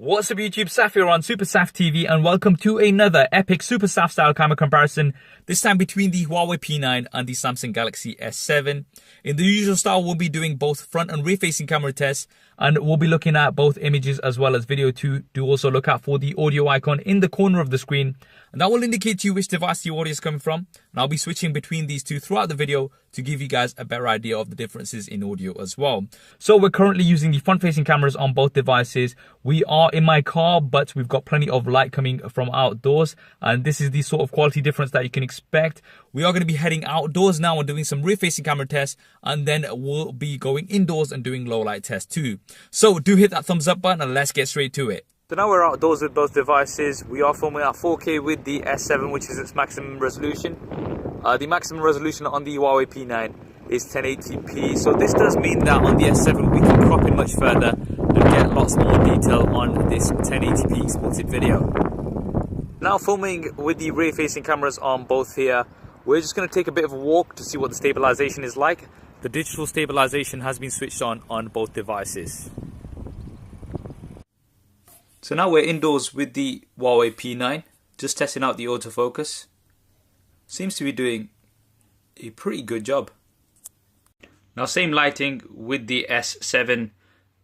What's up YouTube, Saf here on Super Saf TV and welcome to another epic Super Saf style camera comparison, this time between the Huawei P9 and the Samsung Galaxy S7. In the usual style, we'll be doing both front and rear facing camera tests and we'll be looking at both images as well as video too. Do also look out for the audio icon in the corner of the screen and that will indicate to you which device the audio is coming from. And I'll be switching between these two throughout the video to give you guys a better idea of the differences in audio as well. So we're currently using the front facing cameras on both devices. We are in my car, but we've got plenty of light coming from outdoors and this is the sort of quality difference that you can expect. We are going to be heading outdoors now and doing some rear facing camera tests, and then we'll be going indoors and doing low light tests too. So do hit that thumbs up button and let's get straight to it. So now we're outdoors with both devices. We are filming at 4K with the S7, which is its maximum resolution. The maximum resolution on the Huawei P9 is 1080p. So this does mean that on the S7 we can crop in much further and get lots more detail on this 1080p exported video. Now filming with the rear facing cameras on both here, we're just going to take a bit of a walk to see what the stabilization is like. The digital stabilization has been switched on both devices. So now we're indoors with the Huawei P9, just testing out the autofocus. Seems to be doing a pretty good job. Now same lighting with the S7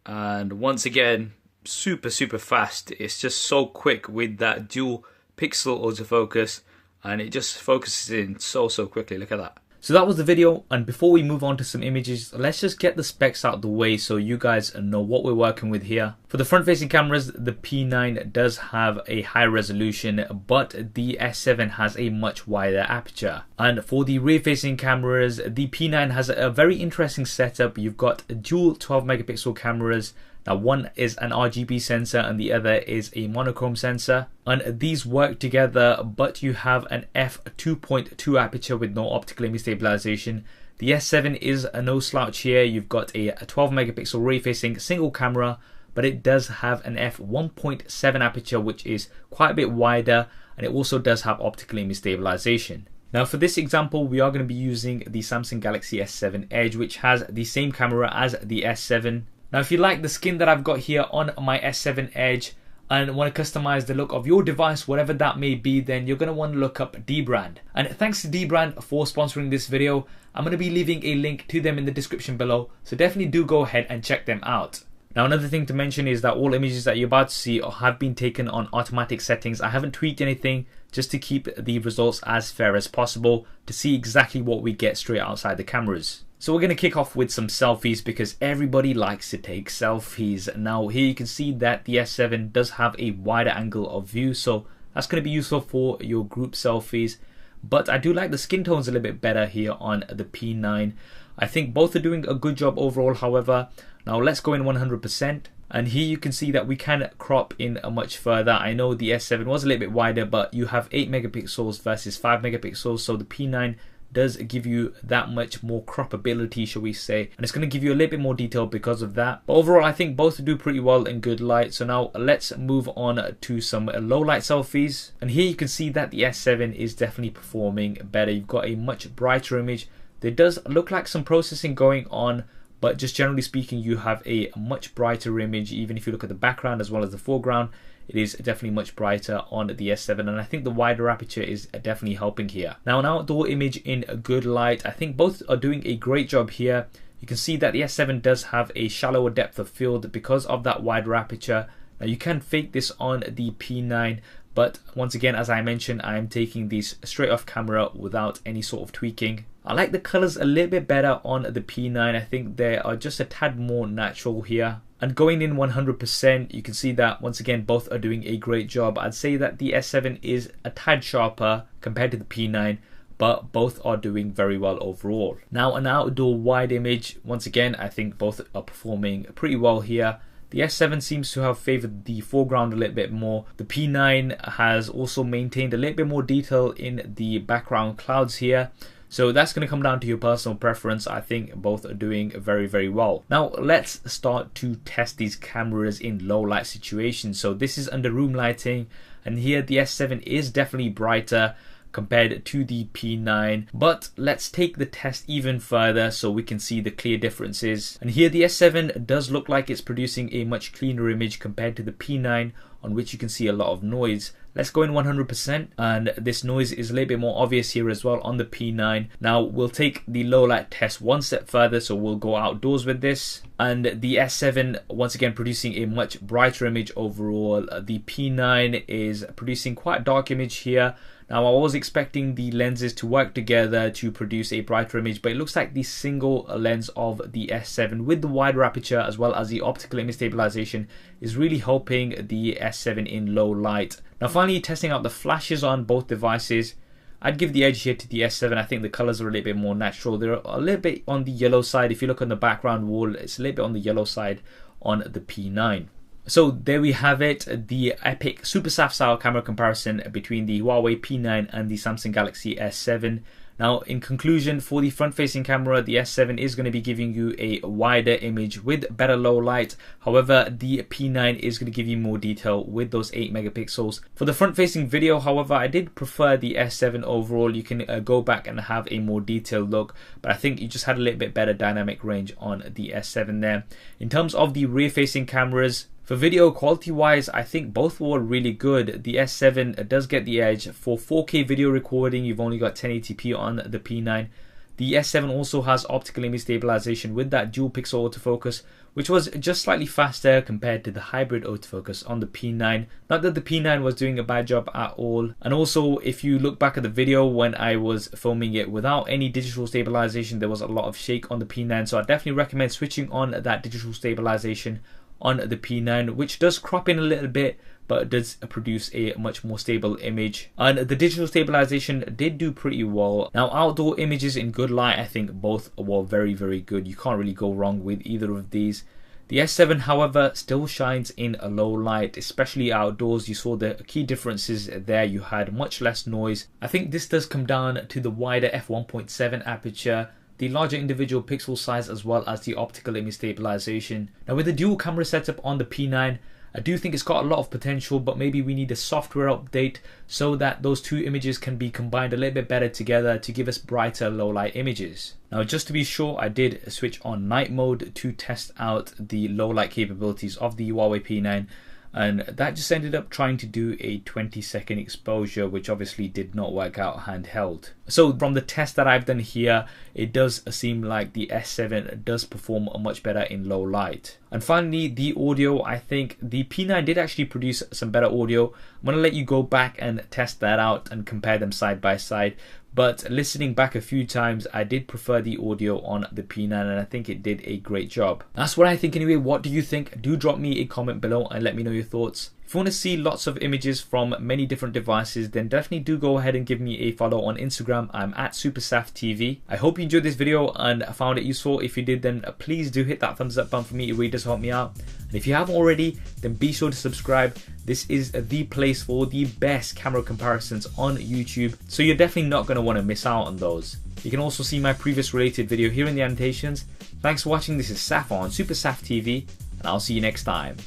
and once again super fast. It's just so quick with that dual pixel autofocus and it just focuses in so quickly. Look at that. So that was the video, and before we move on to some images, let's just get the specs out of the way so you guys know what we're working with here. For the front facing cameras, the P9 does have a high resolution, but the S7 has a much wider aperture. And for the rear facing cameras, the P9 has a very interesting setup. You've got dual 12 megapixel cameras. Now one is an RGB sensor and the other is a monochrome sensor, and these work together, but you have an f2.2 aperture with no optical image stabilization. The S7 is a no slouch here. You've got a 12 megapixel rear facing single camera, but it does have an f1.7 aperture, which is quite a bit wider, and it also does have optical image stabilization. Now for this example, we are going to be using the Samsung Galaxy S7 Edge, which has the same camera as the S7. Now if you like the skin that I've got here on my S7 Edge and want to customize the look of your device, whatever that may be, then you're going to want to look up Dbrand. And thanks to Dbrand for sponsoring this video. I'm going to be leaving a link to them in the description below, so definitely do go ahead and check them out. Now another thing to mention is that all images that you're about to see have been taken on automatic settings. I haven't tweaked anything, just to keep the results as fair as possible to see exactly what we get straight outside the cameras. So we're going to kick off with some selfies because everybody likes to take selfies. Now here you can see that the S7 does have a wider angle of view, so that's going to be useful for your group selfies. But I do like the skin tones a little bit better here on the P9. I think both are doing a good job overall, however. Now let's go in 100%. And here you can see that we can crop in much further. I know the S7 was a little bit wider, but you have 8 megapixels versus 5 megapixels, so the P9 does give you that much more crop ability, shall we say, and it's going to give you a little bit more detail because of that. But overall I think both do pretty well in good light. So now let's move on to some low light selfies, and here you can see that the S7 is definitely performing better. You've got a much brighter image. There does look like some processing going on, but just generally speaking you have a much brighter image. Even if you look at the background as well as the foreground, it is definitely much brighter on the S7, and I think the wider aperture is definitely helping here. Now an outdoor image in good light, I think both are doing a great job here. You can see that the S7 does have a shallower depth of field because of that wider aperture. Now you can fake this on the P9, but once again, as I mentioned, I am taking these straight off camera without any sort of tweaking. I like the colors a little bit better on the P9. I think they are just a tad more natural here. And going in 100%, you can see that once again both are doing a great job. I'd say that the S7 is a tad sharper compared to the P9, but both are doing very well overall. Now an outdoor wide image, once again I think both are performing pretty well here. The S7 seems to have favored the foreground a little bit more. The P9 has also maintained a little bit more detail in the background clouds here. So that's going to come down to your personal preference. I think both are doing very well. Now let's start to test these cameras in low light situations. So this is under room lighting, and here the S7 is definitely brighter. compared to the P9. But let's take the test even further so we can see the clear differences. And here the S7 does look like it's producing a much cleaner image compared to the P9, on which you can see a lot of noise. Let's go in 100%, and this noise is a little bit more obvious here as well on the P9. Now we'll take the low light test one step further, so we'll go outdoors with this, and the S7 once again producing a much brighter image overall. The P9 is producing quite a dark image here. Now I was expecting the lenses to work together to produce a brighter image, but it looks like the single lens of the S7 with the wider aperture as well as the optical image stabilization is really helping the S7 in low light. Now finally, testing out the flashes on both devices, I'd give the edge here to the S7. I think the colors are a little bit more natural. They're a little bit on the yellow side. If you look on the background wall, it's a little bit on the yellow side on the P9. So there we have it, the epic super SAF style camera comparison between the Huawei P9 and the Samsung Galaxy S7. Now in conclusion, for the front facing camera, the S7 is going to be giving you a wider image with better low light. However, the P9 is going to give you more detail with those 8 megapixels. For the front facing video, however, I did prefer the S7 overall. You can go back and have a more detailed look, but I think you just had a little bit better dynamic range on the S7 there. In terms of the rear facing cameras, for video quality wise, I think both were really good. The S7 does get the edge. For 4K video recording, you've only got 1080p on the P9. The S7 also has optical image stabilization with that dual pixel autofocus, which was just slightly faster compared to the hybrid autofocus on the P9. Not that the P9 was doing a bad job at all. And also, if you look back at the video when I was filming it without any digital stabilization, there was a lot of shake on the P9. So I definitely recommend switching on that digital stabilization on the P9, which does crop in a little bit, but does produce a much more stable image. And the digital stabilization did do pretty well. Now outdoor images in good light, I think both were very good. You can't really go wrong with either of these. The S7 however still shines in a low light, especially outdoors. You saw the key differences there. You had much less noise. I think this does come down to the wider f1.7 aperture, the larger individual pixel size, as well as the optical image stabilization. Now with the dual camera setup on the P9, I do think it's got a lot of potential, but maybe we need a software update so that those two images can be combined a little bit better together to give us brighter low light images. Now just to be sure, I did switch on night mode to test out the low light capabilities of the Huawei P9, and that just ended up trying to do a 20-second exposure, which obviously did not work out handheld. So from the test that I've done here, it does seem like the S7 does perform much better in low light. And finally, the audio, I think the P9 did actually produce some better audio. I'm going to let you go back and test that out and compare them side by side. But listening back a few times, I did prefer the audio on the P9, and I think it did a great job. That's what I think anyway. What do you think? Do drop me a comment below and let me know your thoughts. If you want to see lots of images from many different devices, then definitely do go ahead and give me a follow on Instagram. I'm at SuperSAFTV. I hope you enjoyed this video and found it useful. If you did, then please do hit that thumbs up button for me. It really does help me out. And if you haven't already, then be sure to subscribe. This is the place for the best camera comparisons on YouTube, so you're definitely not going to want to miss out on those. You can also see my previous related video here in the annotations. Thanks for watching. This is Saf on SuperSAFTV, and I'll see you next time.